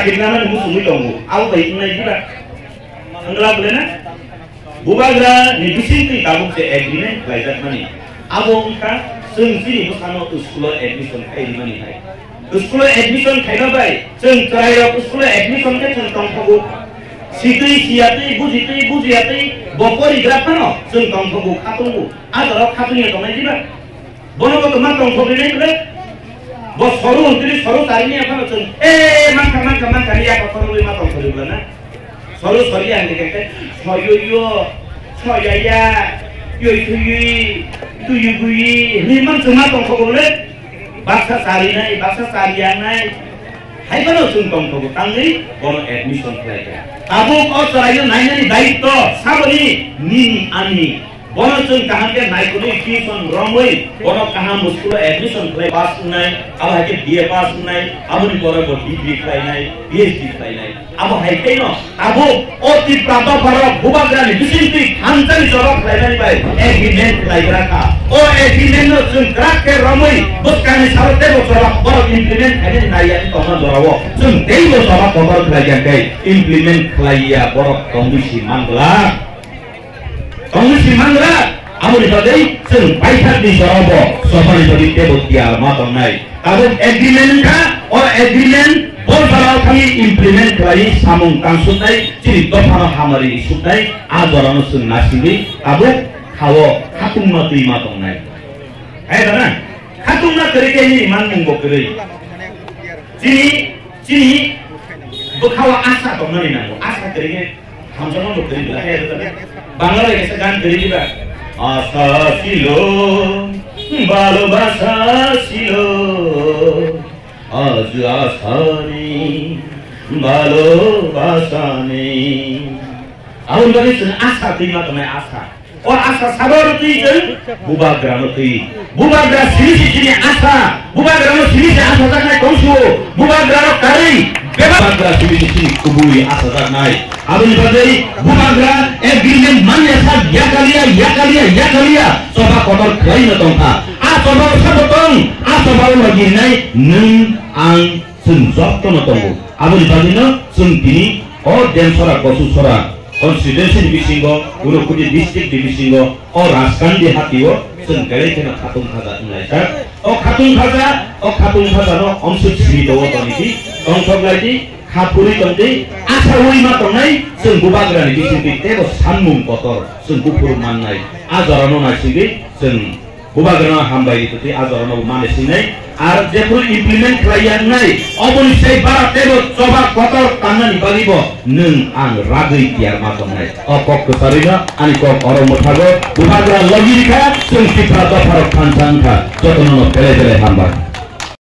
sakit naman musuh tunggu. Aku baik nai juga. Enggak boleh na? Bubagra ni bising tabung se agreement belajar mani. Abang ka sengsi bersama sekolah admission kai di mana kai. Sekolah admission kai na baik. Seng kerana sekolah admission kai tentang kagu. Situ buziati bopori berapa no? Seng tentang kagu katungu. Ada katunya kau mana juga? Bono kau kemana tentang kagu ni boleh? Bos forum jadi forum tadi ni apa macam? Mangka ni apa forum lima tahun forum mana? Forum yang dikatakan saya itu lima cuma tahun forum le. Bahasa sarian naik. Hai kalau cuma forum tanggi, bono admission pelajar. Abu kau selain naik ni baik to, sabuni ni ani. Bono cun kahan ke naik kuni tuition romoi, bono kahan muskul admission play pass unai, अब है के BA pass unai, अब उन बोरा बो degree play नाई, PhD play नाई, अब है के नो, अब वो ती प्राप्त परो बुबाग्रा नि बिसिंती खानचन जवाब play नाई बाई, agreement play करा का, ओ agreement नो cun करा के romoi, बस काने सारते वो जवाब बोरो implement है नि नाई यानी कौन जोरावो, cun तेई वो जवाब बोरो play जाके implement play या बोरो कॉम्बिसी Mangla Komisi Mangga, amun tadi seng paihat di Jawa, sopan tadi tebotia matang naik. Kalau agreement ka, or agreement, bol kalau kami implement lagi samung tangsut naik, jadi doa hamari isut naik, adoran seng nasibi, abu kawo katung mati matang naik. Kan? Katung mati kerja ini iman menggok kerja. Sini, bekawa asa tong nani nago, asa kerja. हम सब लोग करीब है बांग्ला में कैसे गान करीब है आशा सिलो बालो बासा सिलो आज आसानी बालो बासानी अब उनका सुन आशा तीन तो मैं आशा और आशा सागर तीन बुबाग्रा सिरी आशा बुबाग्रा सिरी आशा तक नहीं कौन सो बुबाग्रा करी बुबाग्रा सिरी कुबुई आशा तक नहीं अब इन बदली बुबाग्रा agreement mana sah ya kaliya soba kotor kali na tong ka soba sabotong soba lagi naik neng ang senjok to na tong अब इन बदली ना sentini और densora kosu sora constitution dibisingo urukudi district dibisingo और Rajasthan di hatiwo sengkali kena katung khaza Indonesia katung khaza no omsut siri dawo toni tongkok lagi kapuri tongti asa woi matong nai seng bubagra ni disinti tebo sanmung kotor seng kupur manai azarano nasigi seng bubagra hambai itu ti azarano manesi nai ar jepur implement klien nai obun sei barat tebo coba kotor tangan bagi bo neng ang ragai tiar matangnya opok kesarina ani kok orang muthago buhagra lagi dikha sung kita farok pancangka jotono pele-pele hamba